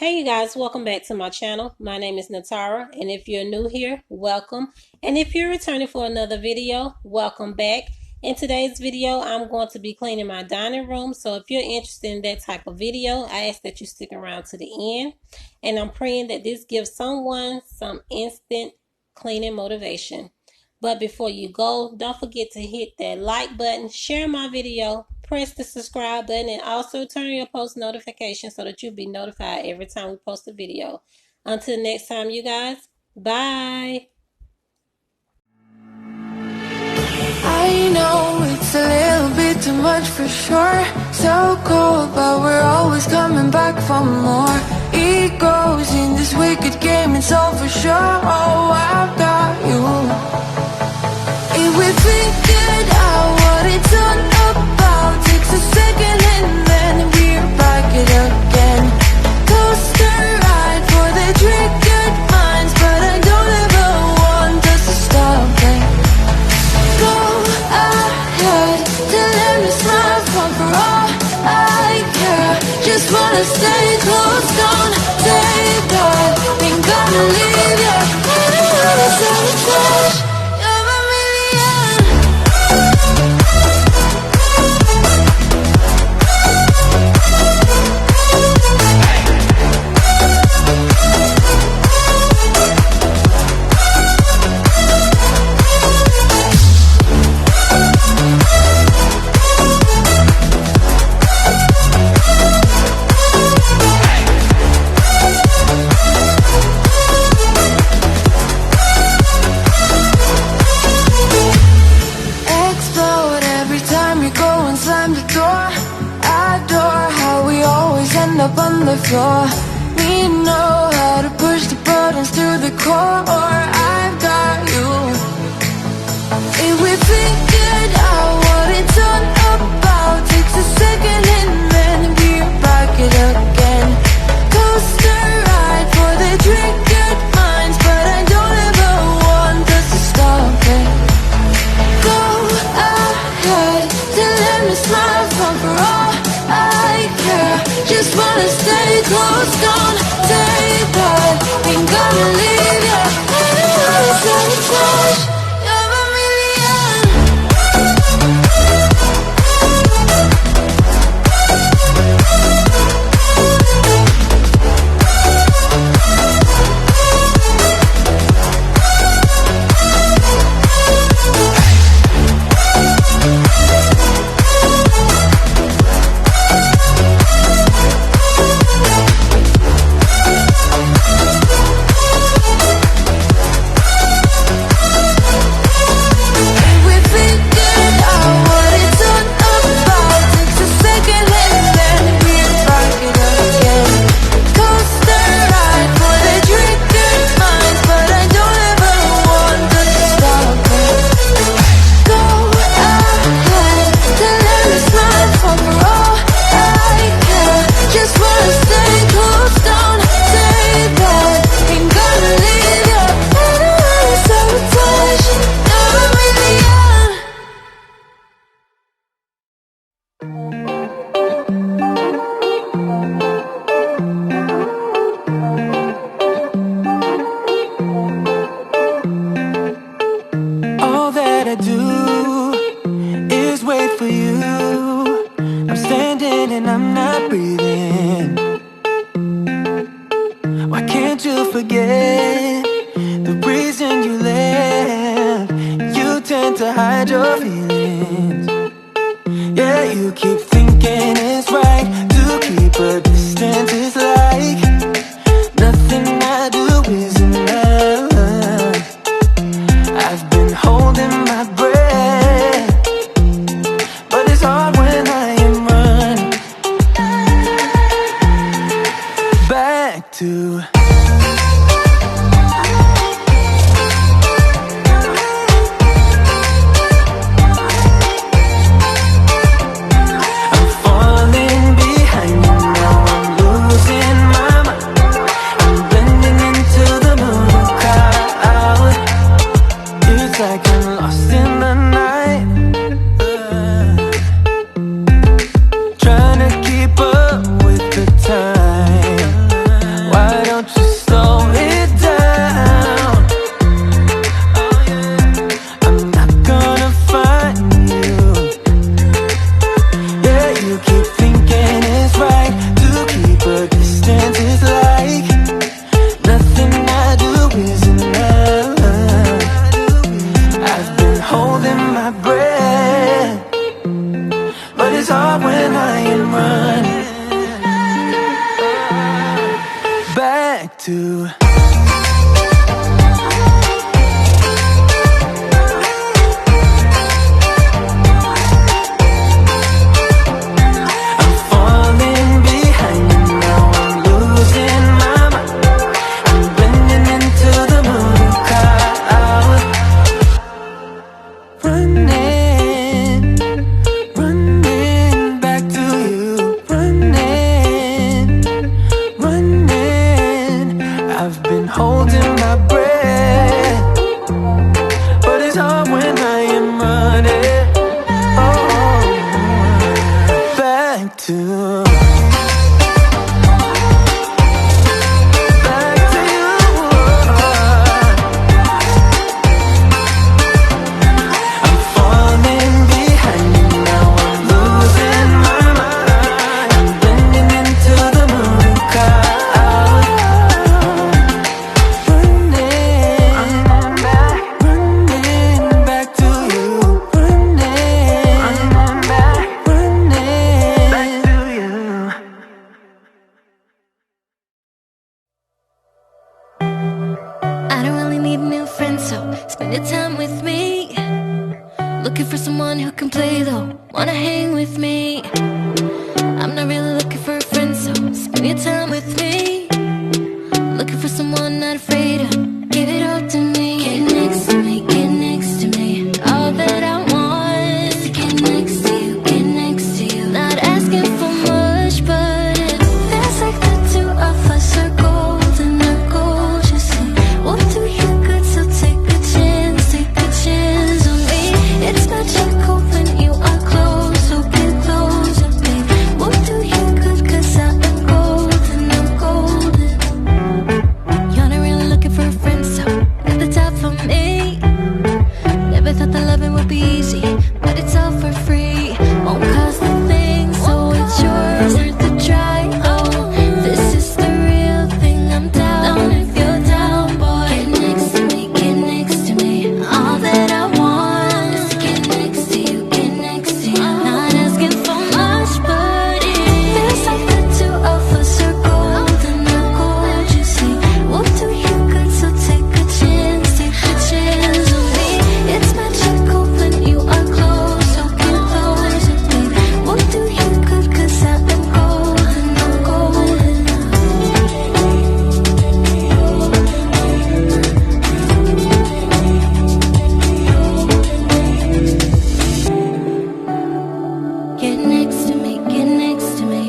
Hey you guys, welcome back to my channel. My name is Natara, and if you're new here, welcome. And if you're returning for another video, welcome back. In today's video, I'm going to be cleaning my dining room. So if you're interested in that type of video, I ask that you stick around to the end. And I'm praying that this gives someone some instant cleaning motivation. But before you go, don't forget to hit that like button, share my video, press the subscribe button, and also turn on your post notifications so that you'll be notified every time we post a video. Until next time, you guys, bye. I know it's a little bit too much for sure. So cold, but we're always coming back for more. Egos in this wicked game, it's all for sure. Oh, I've got you. If we figured out what it's all about, takes a second and then we're back it again. Coaster ride for the triggered minds, but I don't ever want us to stop it. Go ahead, tell me smile for all I care. Just wanna stay close, don't take that. Ain't gonna leave ya. It's all a touch. Up on the floor, we know how to push the buttons to the core. I've got you. If we figured out what it's all about, takes a second and then we're back it again. Coaster ride for the triggered minds, but I don't ever want us to stop it. Go ahead, let me smile for all I care. Just wanna stay close, don't take that. Ain't gonna leave ya. It's all a touch. You're a million. All that I do is wait for you. I'm standing and I'm not breathing. Why can't you forget the reason you left? You tend to hide your feelings. Yeah, you keep thinking it's right to keep a distance. It's like nothing I do is enough. I've been holding my breath, but it's hard when I am running back to trying to keep up with the time. back to. Holding my breath, but it's hard when I am running. Oh, back to. Spend your time with me. Looking for someone who can play though. Wanna hang with me. I'm not really looking for a friend, so spend your time with me. Looking for someone not afraid to give it all to me. Get next to me, get next to me. All that I want is to get next to you, get next to you. Not asking for much, but it feels like the two of us are golden, our goals, you see. We'll do you good, so take a chance on me. It's magical when you are close, so get closer, babe. We'll do you good, cause I am golden, I'm golden. You're not really looking for a friend, so at the top for me. Never thought that loving would be easy, but it's all for free. Won't cost a thing, so it's yours, worth the try. Oh, this is the real thing, I'm down if you're down, boy. Get next to me, get next to me. All that I want is to get next to you, get next to you. Not asking for much, but it feels like the two of us are golden, our gold, you see. We'll do you good, so take a chance on me. It's magical when you are close, so get closer, babe. We'll do you good, cause I am golden, I'm golden. Get next to me, get next to me.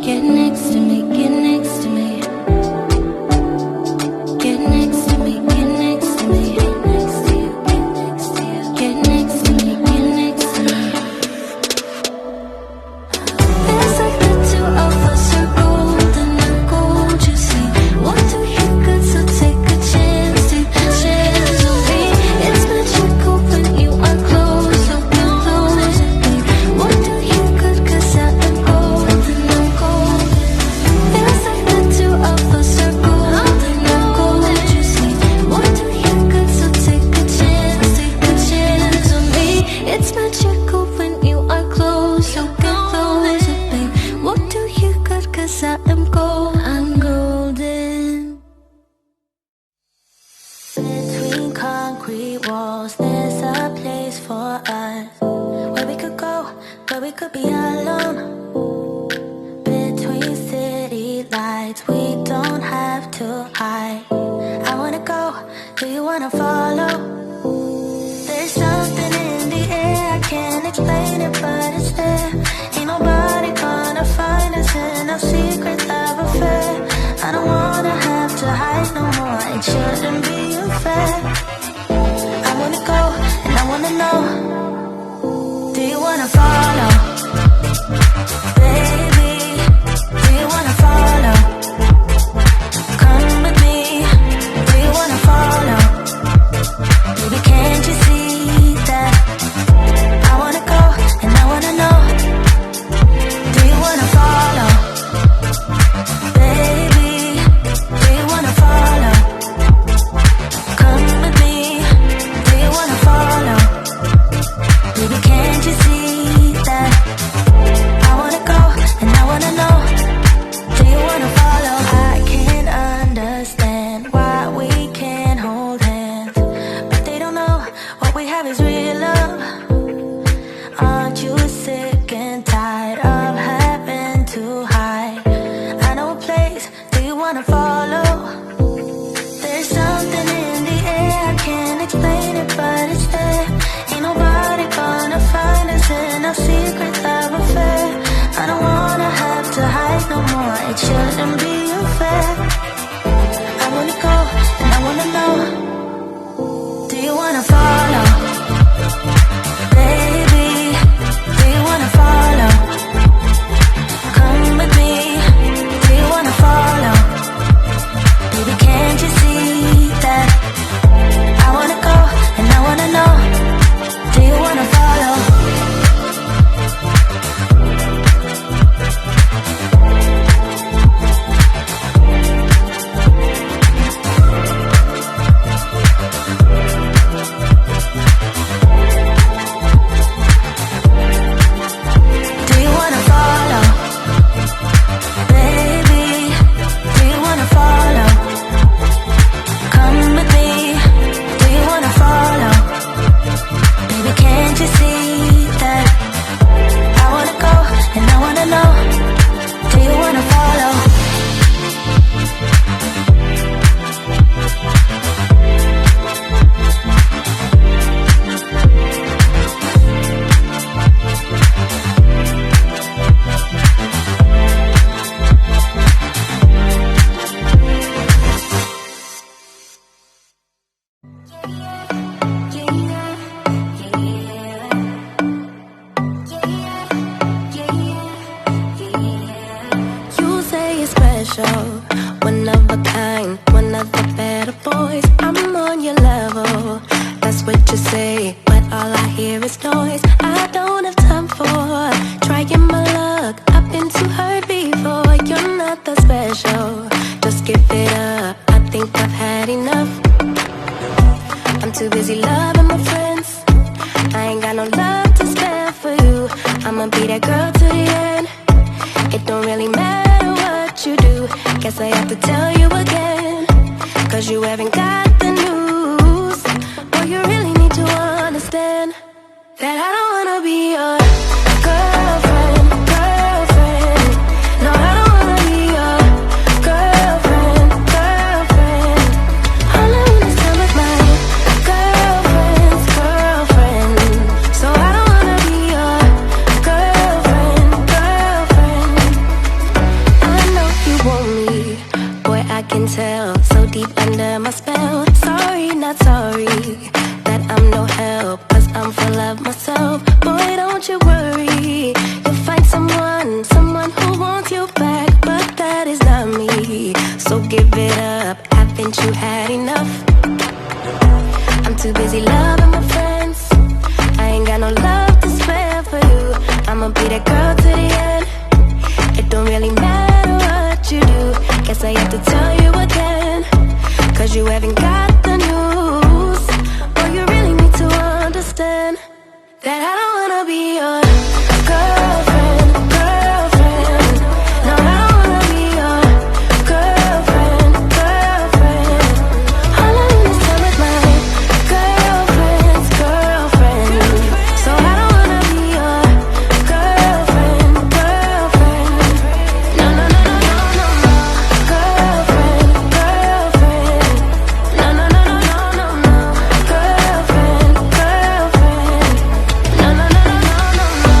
Get next to me, get next to me. Get next to me, get next to me. Get next to you, get next to you. Get next to me, get next to me. Feels like the two of us are golden, our gold, you see. We'll do you good, so take a chance on me. It's magical when you are close, so get closer, babe. We'll do you good, cause I am golden, I'm golden. Feels like the two of us are golden, our gold, you see. We'll do you good, so take a chance on me. It's magical when you are close, so get closer, babe. We'll do you good, cause I am gold, I'm golden. Between concrete walls, there's a place for us, where we could go, where we could be alone. Between city lights, we don't have to hide. I wanna go, do you wanna follow? There's something in the air, I can't explain it, but it's there. Ain't nobody gonna find us in our secret love affair. I don't wanna have to hide no more, it shouldn't be unfair. I wanna go, and I wanna know, do you wanna follow? Baby, do you wanna follow? Come with me, do you wanna follow? Baby, can't you see that? I wanna go, and I wanna know, do you wanna follow? wanna follow? There's something in the air, I can't explain it, but it's there. Ain't nobody gonna find us in our secret love affair. I don't wanna have to hide no more, it shouldn't be unfair. I wanna go and I wanna know, do you wanna follow? Baby, do you wanna follow? Come with me, do you wanna follow? Baby, can't you see that I wanna go and I wanna know, do you wanna follow? One of a kind, one of the better boys. I'm on your level, that's what you say, but all I hear is noise. I don't have time for trying my luck, I've been too hurt before. You're not that special, just give it up, I think I've had enough. I'm too busy loving my friends, I ain't got no love to spare for you. I'ma be that girl to the end, it don't really matter what you do. Guess I have to tell you again, cause you haven't got the news. Boy, you really need to understand that I don't wanna be your girlfriend, girlfriend. No, I don't wanna be your girlfriend, girlfriend. All I wanna spend with my girlfriend's girlfriend. So I don't wanna be your girlfriend, girlfriend. I know you want me, boy, I can tell, so deep under my spell. Sorry, not sorry, that I'm no help, cause I'm full of myself. Boy, don't you worry, you'll find someone who wants you back, but that is not me. So give it up, haven't you had enough? I'm too busy loving my friends, I ain't got no love to spare for you. I'ma be that girl to the end, it don't really matter what you do. Guess I have to tell you again, cause you haven't got the news. Boy, you really need to understand that I don't wanna be your girlfriend, girlfriend. No, I don't wanna be your girlfriend, girlfriend. All I want is time with my girlfriend's girlfriend. So I don't wanna be your girlfriend, girlfriend. No, no, no, no, no, no, no. Girlfriend, girlfriend. No, no, no, no, no, no, no. Girlfriend, girlfriend. No, no, no, no, no, no, no.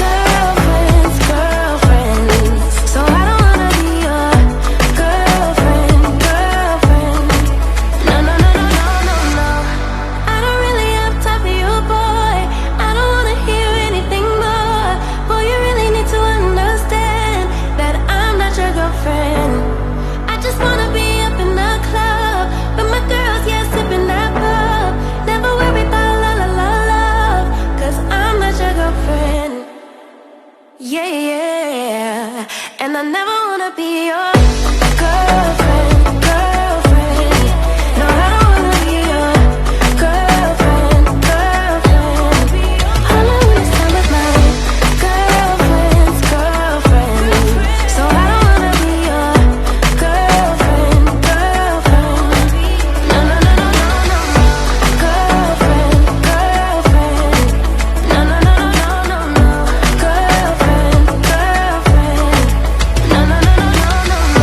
Girlfriend's girlfriend. So I don't wanna be your girlfriend, girlfriend. No, no, no, no, no, no, no. I don't really have time for you, boy. I don't wanna hear anything more. Boy, you really need to understand that I'm not your girlfriend. I just wanna be up in the club with my girls, yeah, sipping that pub. Never worry about la la la love, cause I'm not your girlfriend. Yeah, yeah, and I never wanna be your girlfriend, girlfriend. No, I don't wanna be your girlfriend, girlfriend. All I want is time with my girlfriend's girlfriend. So I don't wanna be your girlfriend, girlfriend. No, no, no, no, no, no, no. Girlfriend, girlfriend. No, no, no, no, no, no, no. Girlfriend, girlfriend. No, no, no, no, no, no, no.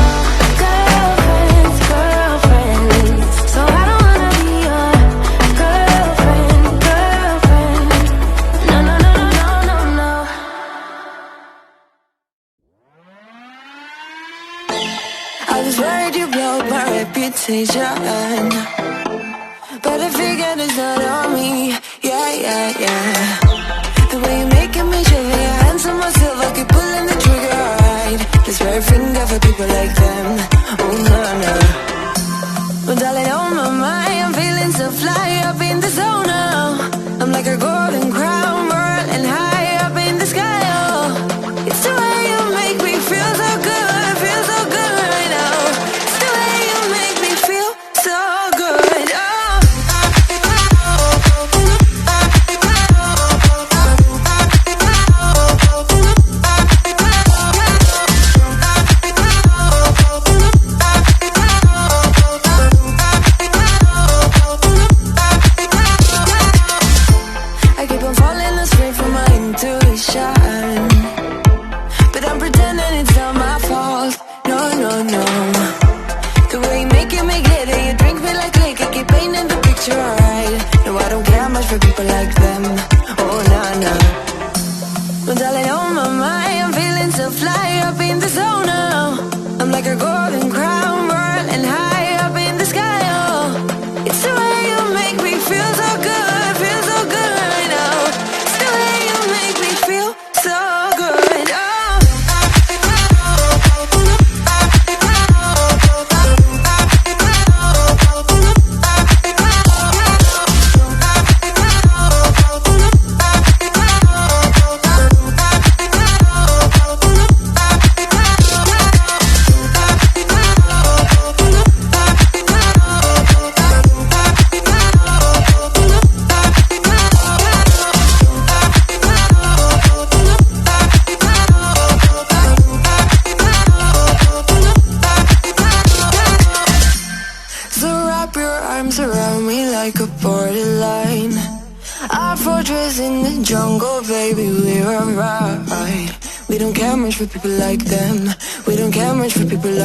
I was worried you blow my reputation, but I figured it's not on me. Yeah, yeah, yeah. The way you're making me shiver, your hands on myself, I keep pulling the trigger, right? This very finger for people like them. Oh, no, no. Well, darling, on my mind, I'm feeling so fly up in the zone now. I'm like a golden crown, whirling high up in the sky, oh. It's the way you make me feel so good, feel so good right now. It's the way you make me feel so good, oh. I keep on falling astray from my intuition, but I'm pretending it's not my fault. No, no, no. The way you're making me glitter, you drink me like liquor, keep painting the picture, alright. No, I don't care much for people like them. Oh, no, no. Well, darling, on my mind, I'm feeling so fly up in the zone now. I'm like a golden crown, whirling high up in the sky, oh. It's the way you make me feel so good, feel so good right now. It's the way you make me feel so good, oh. So wrap your arms around me like a borderline. Our fortress in the jungle, baby, we're alright. We don't care much for people like them. We don't care much for people like